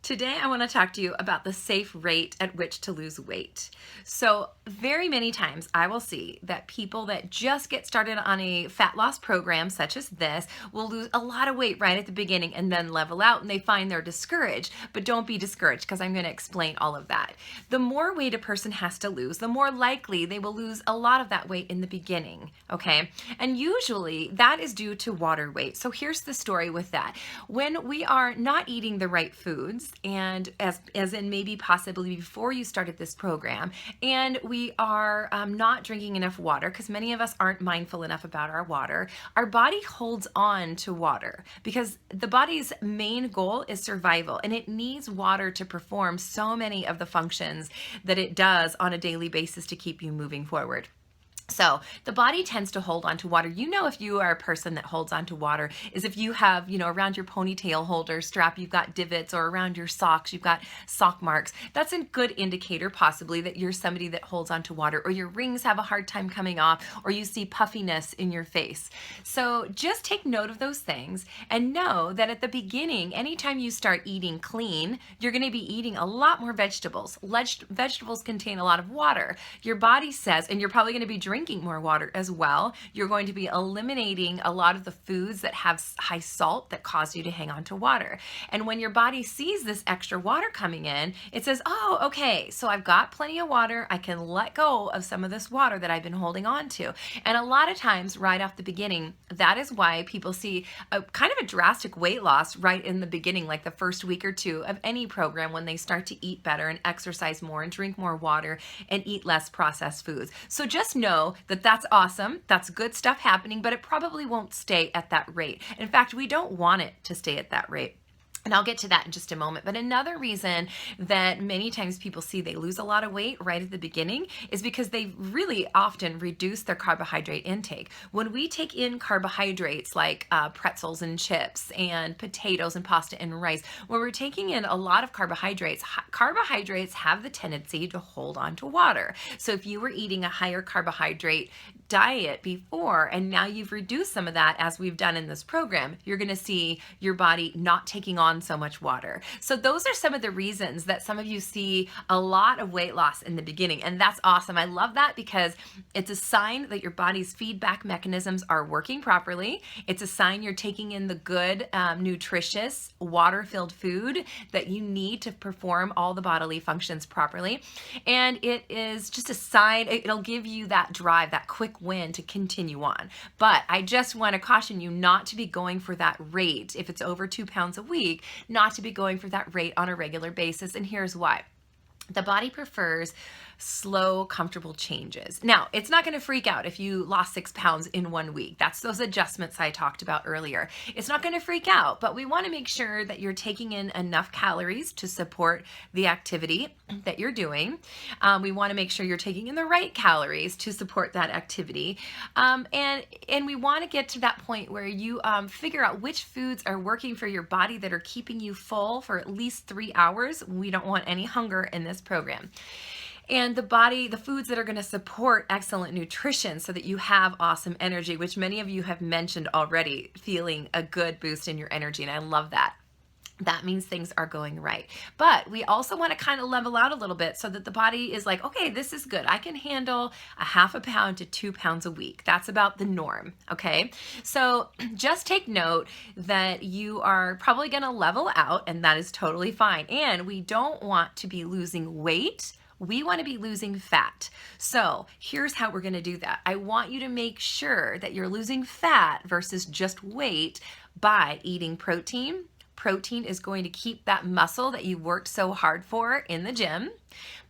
Today, I want to talk to you about the safe rate at which to lose weight. So, very many times I will see that people that just get started on a fat loss program, such as this, will lose a lot of weight right at the beginning and then level out and they find they're discouraged. But don't be discouraged because I'm going to explain all of that. The more weight a person has to lose, the more likely they will lose a lot of that weight in the beginning. Okay. And usually that is due to water weight. So, here's the story with that. When we are not eating the right foods, and as in maybe possibly before you started this program, and we are not drinking enough water, because many of us aren't mindful enough about our water, our body holds on to water because the body's main goal is survival, and it needs water to perform so many of the functions that it does on a daily basis to keep you moving forward. So the body tends to hold on to water. You know, if you are a person that holds on to water is if you have, around your ponytail holder strap, you've got divots, or around your socks, you've got sock marks. That's a good indicator possibly that you're somebody that holds on to water, or your rings have a hard time coming off, or you see puffiness in your face. So just take note of those things and know that at the beginning, anytime you start eating clean, you're going to be eating a lot more vegetables. Vegetables contain a lot of water. Your body says, and you're probably going to be drinking more water as well. You're going to be eliminating a lot of the foods that have high salt that cause you to hang on to water. And when your body sees this extra water coming in, it says, oh, okay, so I've got plenty of water. I can let go of some of this water that I've been holding on to. And a lot of times right off the beginning, that is why people see a kind of a drastic weight loss right in the beginning, like the first week or two of any program, when they start to eat better and exercise more and drink more water and eat less processed foods. So just know that that's awesome. That's good stuff happening, but it probably won't stay at that rate. In fact, we don't want it to stay at that rate. And I'll get to that in just a moment. But another reason that many times people see they lose a lot of weight right at the beginning is because they really often reduce their carbohydrate intake. When we take in carbohydrates like pretzels and chips and potatoes and pasta and rice, when we're taking in a lot of carbohydrates, carbohydrates have the tendency to hold on to water. So if you were eating a higher carbohydrate diet before, and now you've reduced some of that as we've done in this program, you're going to see your body not taking on so much water. So those are some of the reasons that some of you see a lot of weight loss in the beginning, and that's awesome. I love that because it's a sign that your body's feedback mechanisms are working properly. It's a sign you're taking in the good, nutritious, water-filled food that you need to perform all the bodily functions properly. And it is just a sign, it'll give you that drive, that quick win to continue on. But I just want to caution you not to be going for that rate if it's over 2 pounds a week, not to be going for that rate on a regular basis. And here's why. The body prefers slow, comfortable changes. Now, it's not going to freak out if you lost 6 pounds in 1 week. That's those adjustments I talked about earlier. It's not going to freak out, but we want to make sure that you're taking in enough calories to support the activity that you're doing. We want to make sure you're taking in the right calories to support that activity. And we want to get to that point where you figure out which foods are working for your body that are keeping you full for at least 3 hours. We don't want any hunger in this program. And the foods that are going to support excellent nutrition so that you have awesome energy, which many of you have mentioned already, feeling a good boost in your energy. And I love that. That means things are going right. But we also want to kind of level out a little bit so that the body is like, okay, this is good. I can handle a half a pound to 2 pounds a week. That's about the norm. Okay. So just take note that you are probably going to level out, and that is totally fine. And we don't want to be losing weight. We want to be losing fat. So here's how we're going to do that. I want you to make sure that you're losing fat versus just weight by eating protein. Protein is going to keep that muscle that you worked so hard for in the gym.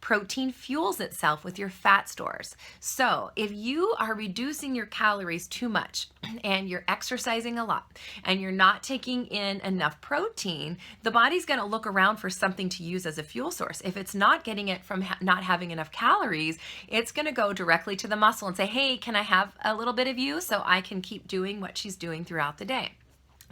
Protein fuels itself with your fat stores. So if you are reducing your calories too much and you're exercising a lot and you're not taking in enough protein, the body's going to look around for something to use as a fuel source. If it's not getting it from not having enough calories, it's going to go directly to the muscle and say, hey, can I have a little bit of you so I can keep doing what she's doing throughout the day?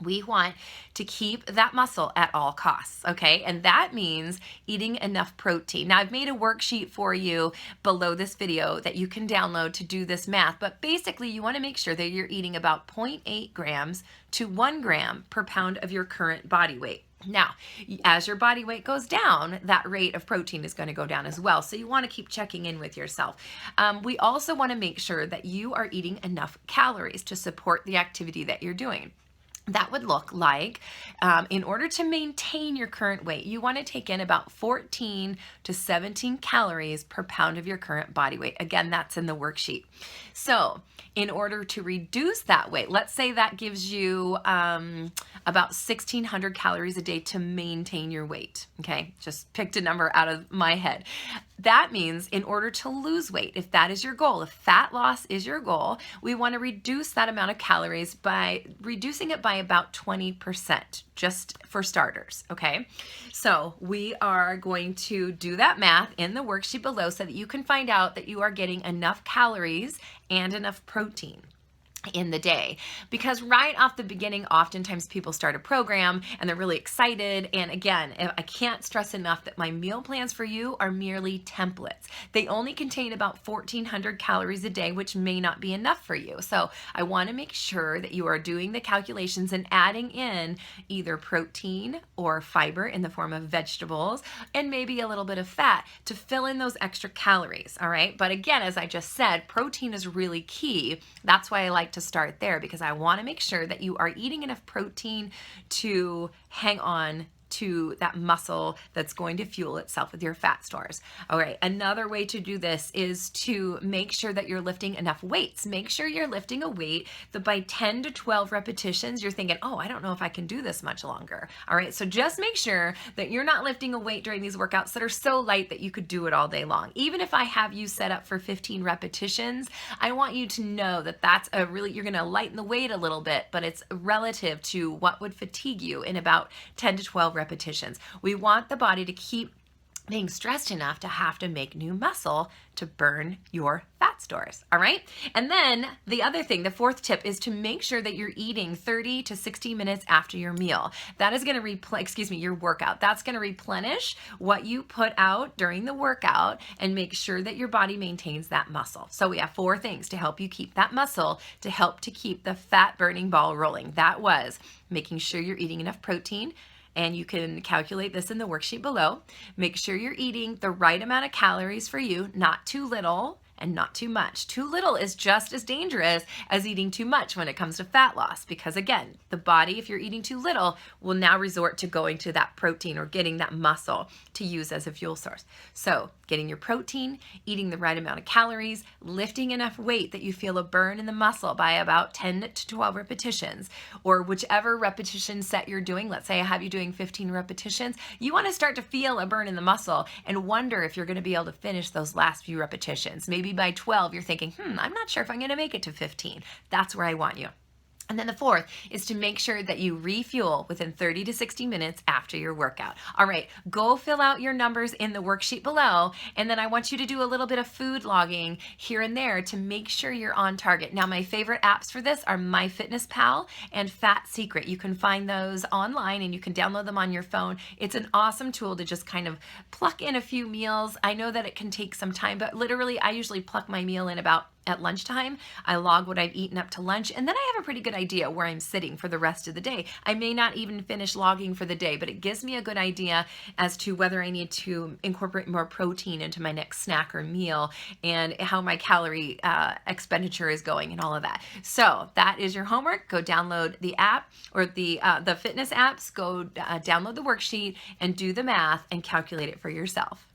We want to keep that muscle at all costs, okay? And that means eating enough protein. Now, I've made a worksheet for you below this video that you can download to do this math, but basically you want to make sure that you're eating about 0.8 grams to 1 gram per pound of your current body weight. Now, as your body weight goes down, that rate of protein is going to go down as well. So you want to keep checking in with yourself. We also want to make sure that you are eating enough calories to support the activity that you're doing. That would look like, in order to maintain your current weight, you want to take in about 14 to 17 calories per pound of your current body weight. Again, that's in the worksheet. So in order to reduce that weight, let's say that gives you about 1,600 calories a day to maintain your weight. Okay, just picked a number out of my head. That means in order to lose weight, if that is your goal, if fat loss is your goal, we want to reduce that amount of calories by reducing it by about 20%, just for starters, okay? So we are going to do that math in the worksheet below so that you can find out that you are getting enough calories and enough protein in the day. Because right off the beginning, oftentimes people start a program and they're really excited. And again, I can't stress enough that my meal plans for you are merely templates. They only contain about 1,400 calories a day, which may not be enough for you. So I want to make sure that you are doing the calculations and adding in either protein or fiber in the form of vegetables and maybe a little bit of fat to fill in those extra calories. All right. But again, as I just said, protein is really key. That's why I like to start there, because I want to make sure that you are eating enough protein to hang on to that muscle that's going to fuel itself with your fat stores. All right, another way to do this is to make sure that you're lifting enough weights. Make sure you're lifting a weight that by 10 to 12 repetitions, you're thinking, oh, I don't know if I can do this much longer. All right, so just make sure that you're not lifting a weight during these workouts that are so light that you could do it all day long. Even if I have you set up for 15 repetitions, I want you to know that that's you're gonna lighten the weight a little bit, but it's relative to what would fatigue you in about 10 to 12 repetitions. We want the body to keep being stressed enough to have to make new muscle to burn your fat stores. All right. And then the other thing, the fourth tip, is to make sure that you're eating 30 to 60 minutes after your meal. That is going to your workout. That's going to replenish what you put out during the workout and make sure that your body maintains that muscle. So we have 4 things to help you keep that muscle, to help to keep the fat burning ball rolling. That was making sure you're eating enough protein, and you can calculate this in the worksheet below. Make sure you're eating the right amount of calories for you, not too little and not too much. Too little is just as dangerous as eating too much when it comes to fat loss, because again, the body, if you're eating too little, will now resort to going to that protein or getting that muscle to use as a fuel source. So getting your protein, eating the right amount of calories, lifting enough weight that you feel a burn in the muscle by about 10 to 12 repetitions, or whichever repetition set you're doing. Let's say I have you doing 15 repetitions. You want to start to feel a burn in the muscle and wonder if you're going to be able to finish those last few repetitions. Maybe by 12, you're thinking, I'm not sure if I'm going to make it to 15. That's where I want you. And then the fourth is to make sure that you refuel within 30 to 60 minutes after your workout. All right, go fill out your numbers in the worksheet below, and then I want you to do a little bit of food logging here and there to make sure you're on target. Now, my favorite apps for this are MyFitnessPal and Fat Secret. You can find those online and you can download them on your phone. It's an awesome tool to just kind of pluck in a few meals. I know that it can take some time, but literally I usually pluck my meal in about at lunchtime. I log what I've eaten up to lunch, and then I have a pretty good idea where I'm sitting for the rest of the day. I may not even finish logging for the day, but it gives me a good idea as to whether I need to incorporate more protein into my next snack or meal, and how my calorie expenditure is going and all of that. So that is your homework. Go download the app, or the fitness apps. Go download the worksheet and do the math and calculate it for yourself.